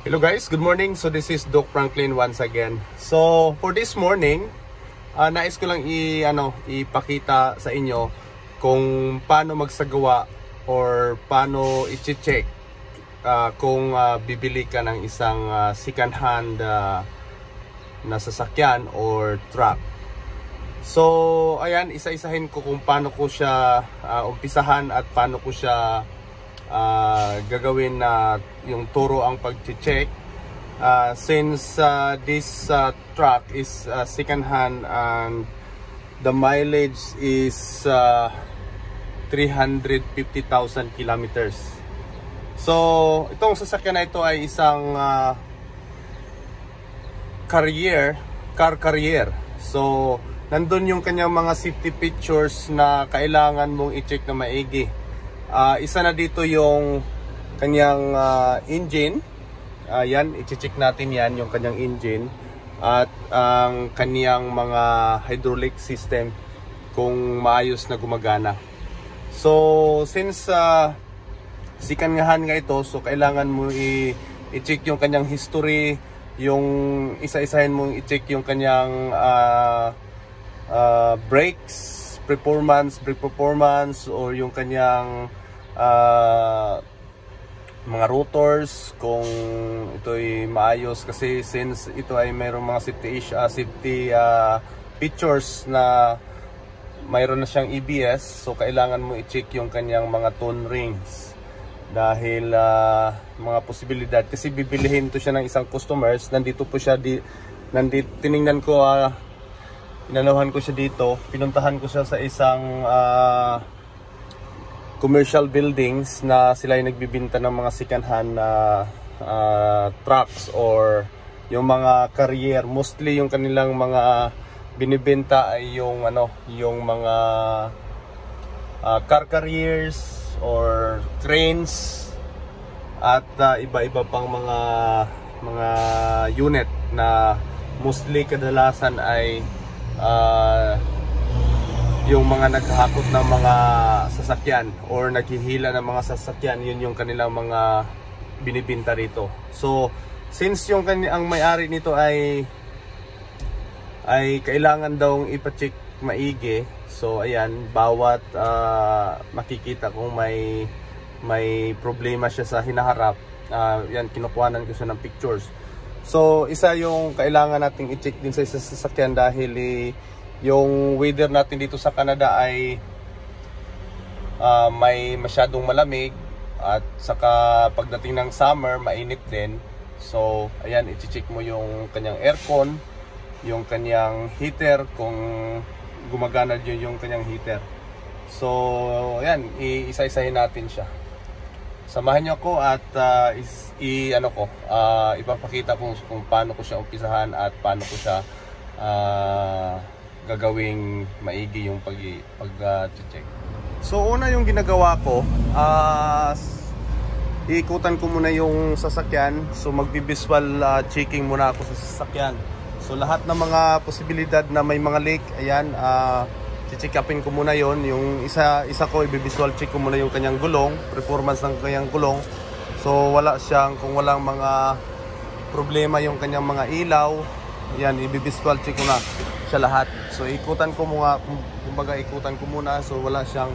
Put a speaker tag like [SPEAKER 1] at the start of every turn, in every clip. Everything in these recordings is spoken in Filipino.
[SPEAKER 1] Hello guys, good morning. So this is Doc Franklin once again. So for this morning, nais ko lang ipakita sa inyo kung paano magsagawa or paano i-check kung bibili ka ng isang second hand na sasakyan or truck. So ayan, isa-isahin ko kung paano ko siya umpisahan at paano ko siya gagawin na yung turo ang pag-check since this truck is second hand and the mileage is 350,000 kilometers. So itong sasakyan na ito ay isang car carrier. So nandun yung kanyang mga safety features na kailangan mong i-check na maigi. Isa na dito yung kanyang engine. Yan, i-check natin yan, yung kanyang engine. At ang kanyang mga hydraulic system kung maayos na gumagana. So, since sikangahan nga ito, so kailangan mo i-check yung kanyang history, yung isa-isahin mong i-check yung kanyang brakes, brake performance, or yung kanyang mga rotors kung ito'y maayos, kasi since ito ay mayroong mga safety features na mayroon na siyang EBS, so kailangan mo i-check yung kanyang mga tone rings dahil mga posibilidad, kasi bibilihin to siya ng isang customers. Nandito po siya tiningnan ko, inanuhan ko siya dito, pinuntahan ko siya sa isang commercial buildings na sila ay nagbibinta ng mga second hand trucks or yung mga carrier. Mostly yung kanilang mga binibenta ay yung mga car carriers or cranes at iba-iba pang mga unit na mostly kadalasan ay yung mga naghahakot ng mga sasakyan or naghihila ng mga sasakyan, yun yung kanilang mga binibinta rito. So since yung ang may-ari nito ay kailangan daw ipa-check maigi, so ayan, bawat makikita kung may problema siya sa hinaharap, yan, kinukuhanan ko siya ng pictures. So isa yung kailangan nating i-check din sa isang sasakyan dahil yung weather natin dito sa Canada ay may masyadong malamig at saka pagdating ng summer mainit din. So ayan, i-check mo yung kanyang aircon, yung kanyang heater kung gumagana din yung kanyang heater. So ayan, isa-isahin natin siya. Samahan niyo ako at ipapakita kung paano ko siya umpisahan at paano ko siya gagawing maigi yung pag-check. So una yung ginagawa ko, iikutan ko muna yung sasakyan. So magbi-visual checking muna ako sa sasakyan. So lahat ng mga posibilidad na may mga leak, ayan, check upin ko muna yon. Yung isa ko, i-visual check ko muna yung kanyang gulong, performance ng kanyang gulong. So kung walang mga problema yung kanyang mga ilaw, yan, i-visual check ko na siya lahat. So ikutan ko muna, ikutan ko muna. So wala siyang,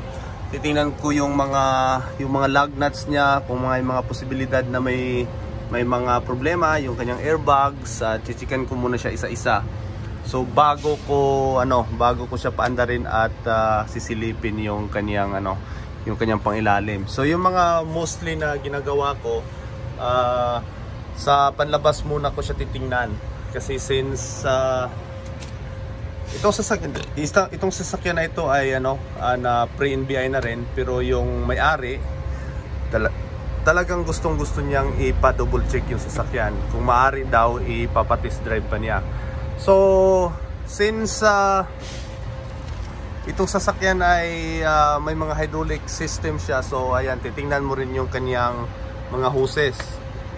[SPEAKER 1] titingnan ko yung mga lug nuts niya, kung may mga posibilidad na may mga problema, yung kanyang airbags, chichikan ko muna siya isa-isa. So bago ko siya paandarin at sisilipin yung kanyang pangilalim. So yung mga mostly na ginagawa ko, sa panlabas muna ko siya titingnan, kasi since itong sasakyan na ito ay na pre-NBI na rin, pero yung may-ari talagang gustong-gusto niyang ipa-double check yung sasakyan. Kung maaari daw, ipapa-test drive pa niya. So since itong sasakyan ay may mga hydraulic system siya, so ayan, titingnan mo rin yung kanyang mga hoses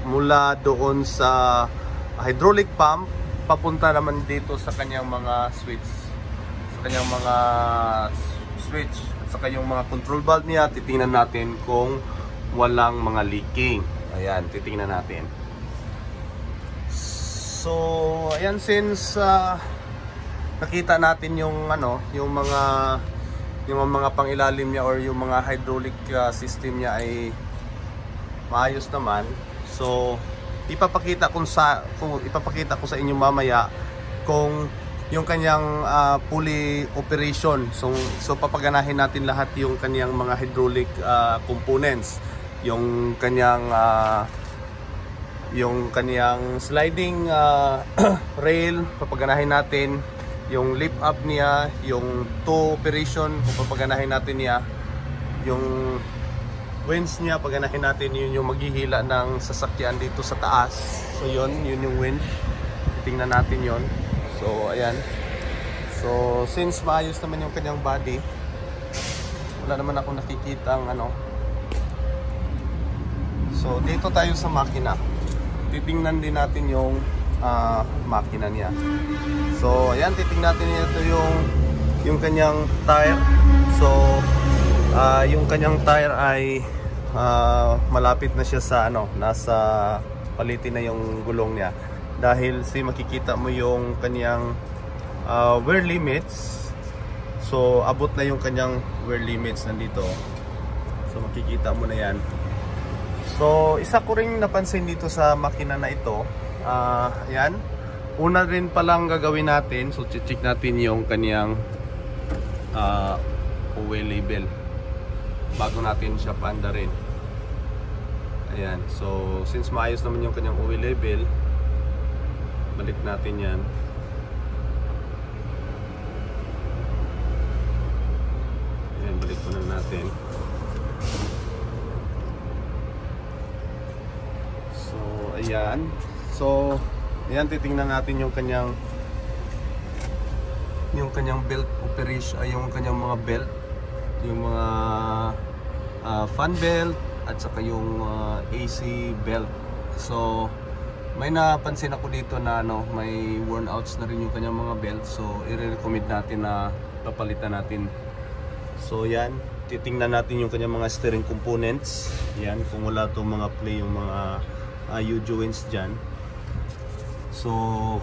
[SPEAKER 1] mula doon sa hydraulic pump papunta naman dito sa kanyang mga switch, at saka yung mga control valve niya. Titingnan natin kung walang mga leaking. Ayan, titingnan natin. So ayan, since nakita natin yung ano, yung mga pangilalim niya or yung mga hydraulic system niya ay maayos naman. So ipapakita ko sa inyo mamaya kung yung kanyang pulley operation. So papaganahin natin lahat yung kanyang mga hydraulic components, yung kanyang sliding rail, papaganahin natin yung lift up niya, yung toe operation, papaganahin natin niya, yung winds niya, paganahin natin, yun yung maghihila ng sasakyan dito sa taas. So yun yung wind, tingnan natin yon. So ayan, so since maayos naman yung kanyang body, wala naman ako nakikita ang ano. So dito tayo sa makina, titingnan din natin yung makina niya. So ayan, titingnan natin ito yung kanyang tire. So yung kanyang tire ay malapit na siya sa ano, nasa palitin na yung gulong niya, dahil makikita mo yung kanyang wear limits. So abot na yung kanyang wear limits nandito. So makikita mo na yan. So isa ko ring napansin dito sa makina na ito, ayan, una rin palang gagawin natin, so check natin yung kanyang oil label bago natin siya paanda rin. Ayan, so since maayos naman yung kanyang oil label, balik natin yan. Ayan, balik ko na natin. So ayan, so ayan, titingnan natin yung kanyang belt operation, yung kanyang mga belt, yung mga fan belt at saka yung AC belt. So may napansin ako dito na ano, may worn outs na rin yung kanyang mga belt. So i-recommend natin na papalitan natin. So yan, titingnan natin yung kanyang mga steering components. Yan, kung wala itong mga play, yung mga U-joints dyan. So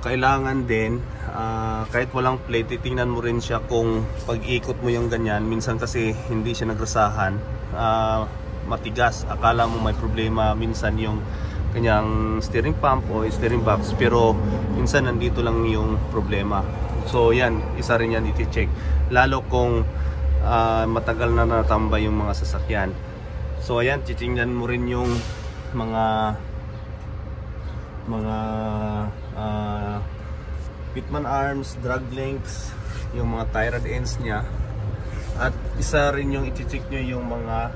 [SPEAKER 1] kailangan din kahit walang plate, titingnan mo rin siya kung pag-ikot mo yung ganyan, minsan kasi hindi siya nagrasahan, matigas, akala mo may problema minsan yung kanyang steering pump o steering box, pero minsan nandito lang yung problema. So yan, isa rin yan iti-check, lalo kung matagal na natambay yung mga sasakyan. So ayan, titingnan mo rin yung mga pitman arms, drag links, yung mga tie rod ends niya, at isa rin yung i-check nyo yung mga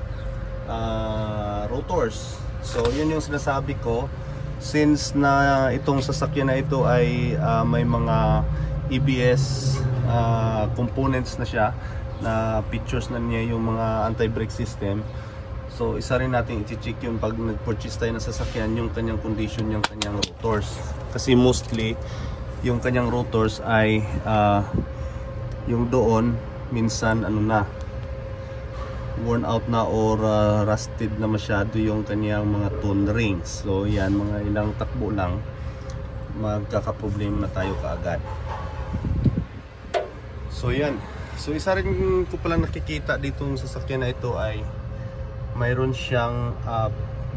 [SPEAKER 1] rotors. So yun yung sinasabi ko, since na itong sasakyan na ito ay may mga EBS components na siya, na features na niya yung mga anti-brake system. So isa rin natin i-check yun pag nag-purchase tayo ng sasakyan, yung kanyang condition, yung kanyang rotors. Kasi mostly yung kanyang rotors ay yung doon minsan ano na, worn out na or rusted na masyado yung kanyang mga tone rings. So yan, mga ilang takbo lang magkakaproblema na tayo kaagad. So yan, so isa rin ko pala nakikita dito sa sasakyan na ito ay mayroon siyang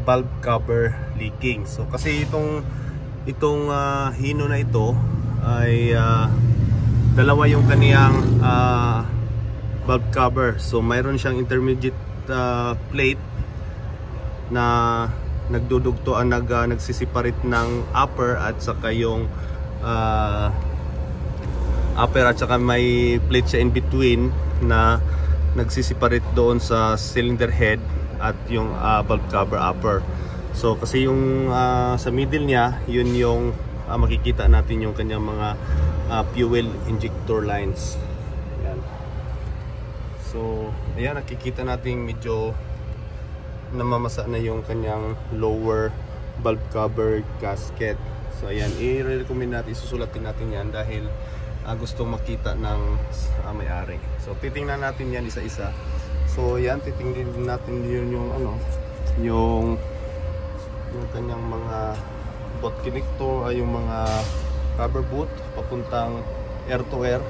[SPEAKER 1] valve cover leaking. So kasi itong Hino na ito ay dalawa yung kaniyang valve cover. So mayroon siyang intermediate plate na nagdudugtuan, nagsisiparate ng upper at saka yung upper, at saka may plate siya in between na nagsisiparate doon sa cylinder head at yung valve cover upper. So kasi yung sa middle niya, yun yung makikita natin yung kanyang mga fuel injector lines. Ayan. So ayan, nakikita natin medyo namamasa na yung kanyang lower valve cover gasket. So ayan, i-recommend natin, susulatin natin yan dahil gustong makita ng may-ari. So titingnan natin yan isa-isa. So yan, titingnan natin yun yung ano, yung kanyang mga bot connector, ay yung mga cover boot papuntang air to air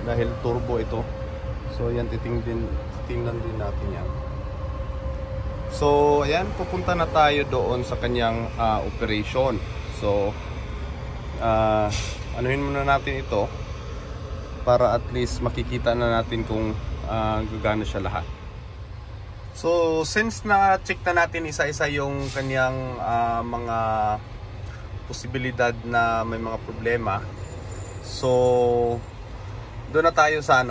[SPEAKER 1] dahil turbo ito. So yan, tingnan din natin yan. So ayan, pupunta na tayo doon sa kanyang operation. So anuhin muna natin ito para at least makikita na natin kung gagana siya lahat. So since na-check na natin isa-isa yung kanyang mga posibilidad na may mga problema, so doon na tayo sa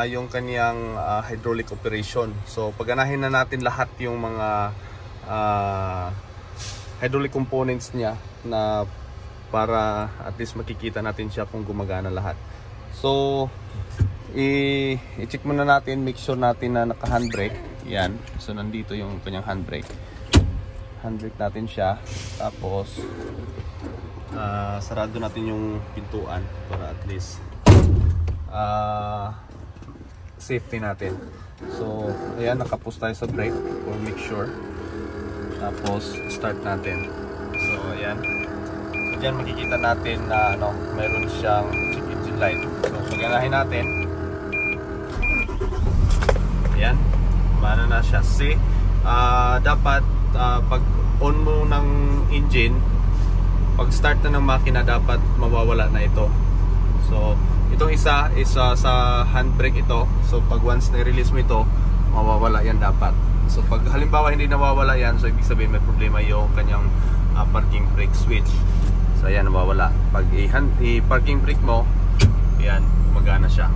[SPEAKER 1] yung kanyang hydraulic operation. So paganahin na natin lahat yung mga hydraulic components niya na para at least makikita natin siya kung gumagana lahat. So i-check muna natin, make sure natin na naka handbrake. Yan, so nandito yung kanyang handbrake. Handbrake natin siya. Tapos sarado natin yung pintuan para at least safety natin. So ayan, nakapos tayo sa brake for make sure. Tapos start natin. So ayan, so dyan makikita natin na mayroon siyang check engine light. So paganahin natin, ayan, mana na siya. See, dapat pag on mo ng engine, pag start na ng makina, dapat mawawala na ito. So itong isa is sa handbrake ito. So pag once na-release mo ito, mawawala yan dapat. So pag halimbawa hindi nawawala yan, so ibig sabihin may problema yung kanyang parking brake switch. So ayan, nawawala. Pag i-parking brake mo, ayan, gumagana siya.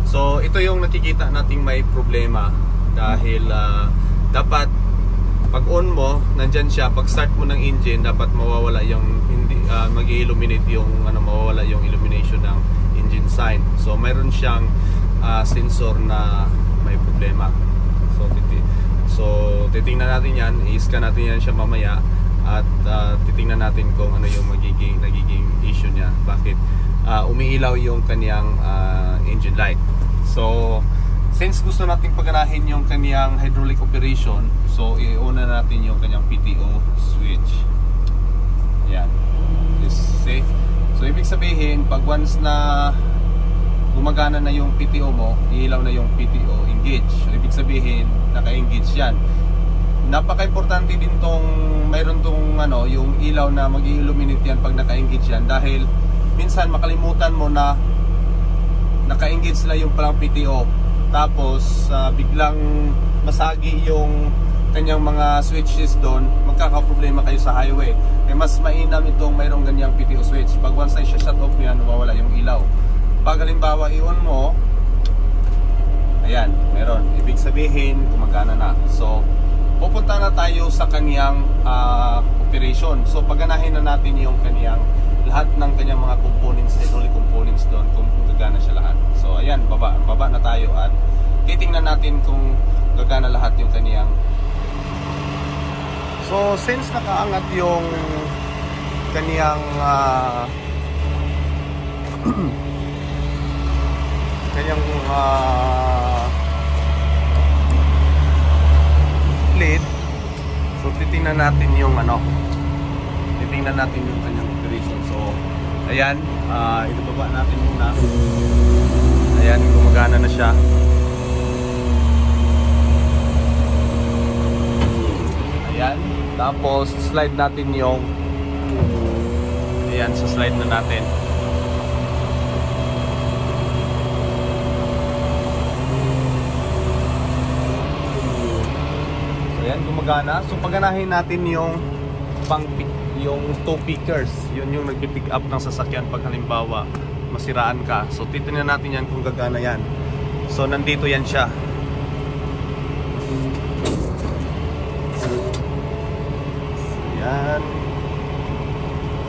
[SPEAKER 1] So ito yung nakikita nating may problema dahil dapat pag on mo, nandyan siya. Pag start mo ng engine, dapat mawawala yung mag-illuminate yung mawawala yung illumination ng engine sign. So mayroon siyang sensor na may problema. So titingnan natin yan, i-scan natin yan siya mamaya at titingnan natin kung ano yung nagiging issue niya, bakit umiilaw yung kanyang engine light. So since gusto nating paganahin yung kanyang hydraulic operation, so iuna natin yung kanyang PTO switch. Ayan, this safe. So ibig sabihin, pag once na gumagana na yung PTO mo, iilaw na yung PTO engage. So ibig sabihin, naka-engage yan. Napaka-importante din tong mayroon tong yung ilaw na mag-illuminate yan pag naka-engage yan, dahil minsan makalimutan mo na naka-engage na yung palang PTO, tapos biglang masagi yung kanyang mga switches doon, magkakaproblema kayo sa highway. Mas mainam itong mayroong ganyang PTO switch. Pag once na siya shut off mo yan, mawawala yung ilaw. Pag halimbawa i-on mo, ayan, meron, ibig sabihin gumagana na. So pupunta na tayo sa kanyang operation. So paganahin na natin yung kanyang lahat ng kanyang mga components, hydraulic components doon, kung gagana siya lahat. So ayan, baba na tayo at titingnan natin kung gagana lahat yung kanyang. So since nakaangat yung kanyang kanyang plate, so titingnan natin yung titingnan natin yung kanyang operation. So ayan, ibaba natin muna. Ayan, gumagana na siya. Ayan, tapos slide natin yung, ayan, so slide na natin. So ayan, gumagana. So paganahin natin yung yung toe pickers, yun yung nagpipick up ng sasakyan pag halimbawa masiraan ka. So titingnan natin yan kung gagana yan. So nandito yan siya. Yan.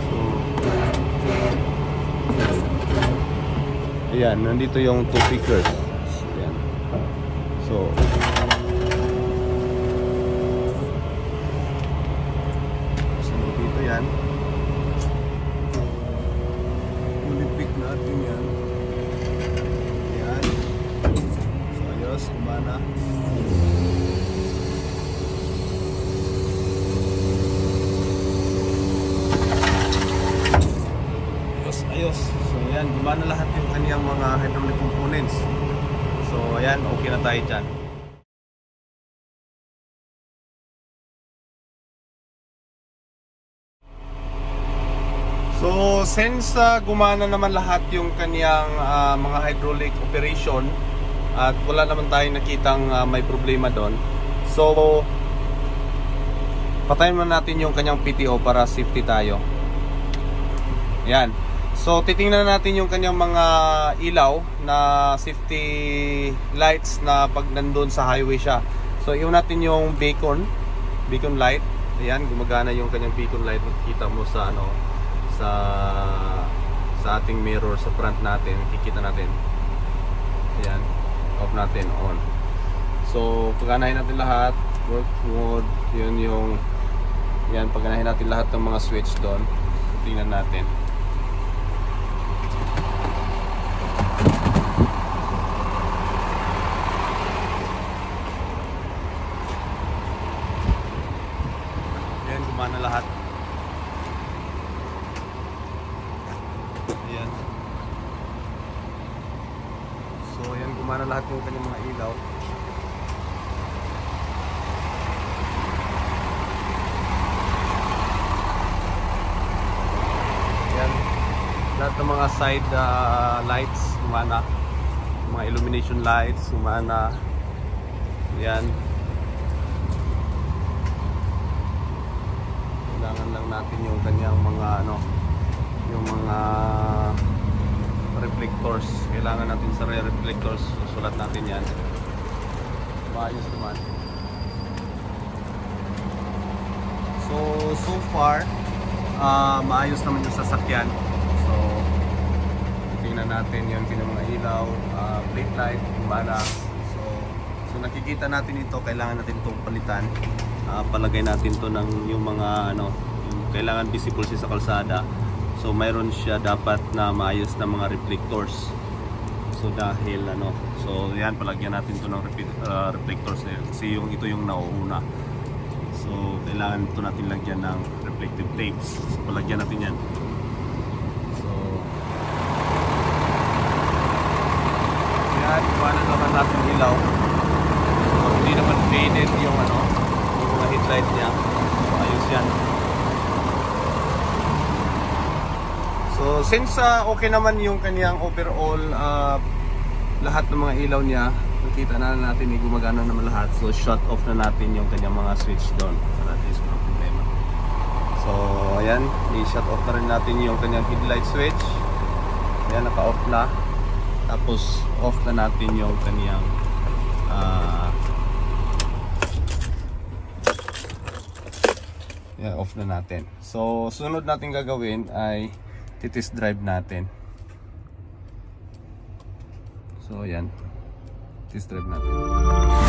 [SPEAKER 1] So ayan, nandito yung toe pickers. Ayan. So nandito yan. Ulipik natin yan. Ayan. So ayos, kumana. Ayos. gumana lahat yung kaniyang mga hydraulic components. So ayan, okay na tayo dyan. So since gumana naman lahat yung kaniyang mga hydraulic operation at wala naman tayong nakitang may problema doon, so patayin muna natin yung kanyang PTO para safety tayo. Yan. So titingnan natin yung kanyang mga ilaw na safety lights na pag nandun sa highway siya. So iwan natin yung beacon light. Ayan, gumagana yung kanyang beacon light. Kita mo sa sa ating mirror sa front natin, kikita natin. Ayan, off natin, on. So paganahin natin lahat, work mode, yun yung yan, paganahin natin lahat ng mga switch doon. Tingnan natin. Ayan, gumana lahat. Ayan. So ayan, gumana lahat yung kanyang mga ilaw. Ayan. Lahat ng mga side lights gumana. Mga illumination lights gumana. Ayan. Kailangan lang natin yung kanyang mga yung mga reflectors. Kailangan natin sa rear reflectors. Susulat natin yan. Maayos naman. So far maayos naman yung sasakyan. So tingnan natin yung mga ilaw, plate light, gumana. So nakikita natin ito, kailangan natin itong palitan. Palagay natin to ng yung mga yung kailangan visible siya sa kalsada. So mayroon siya dapat na maayos na mga reflectors. So dahil so yan, palagyan natin to ng reflectors kasi ito yung nauuna. So kailangan ito natin lagyan ng reflective tapes. So palagyan natin yan. So yan, iwanan naman natin ilaw. So hindi naman faded yung yung mga headlight niya. So ayos yan. So since okay naman yung kaniyang overall lahat ng mga ilaw niya, nakita na natin gumagana naman lahat. So shut off na natin yung kanyang mga switch doon para at least walang problema. So ayan, i-shut off na rin natin yung kanyang headlight switch. Ayan, naka-off na. Tapos off na natin yung kanyang yan, off na natin. So sunod natin gagawin ay test drive natin. So ayan, test drive natin.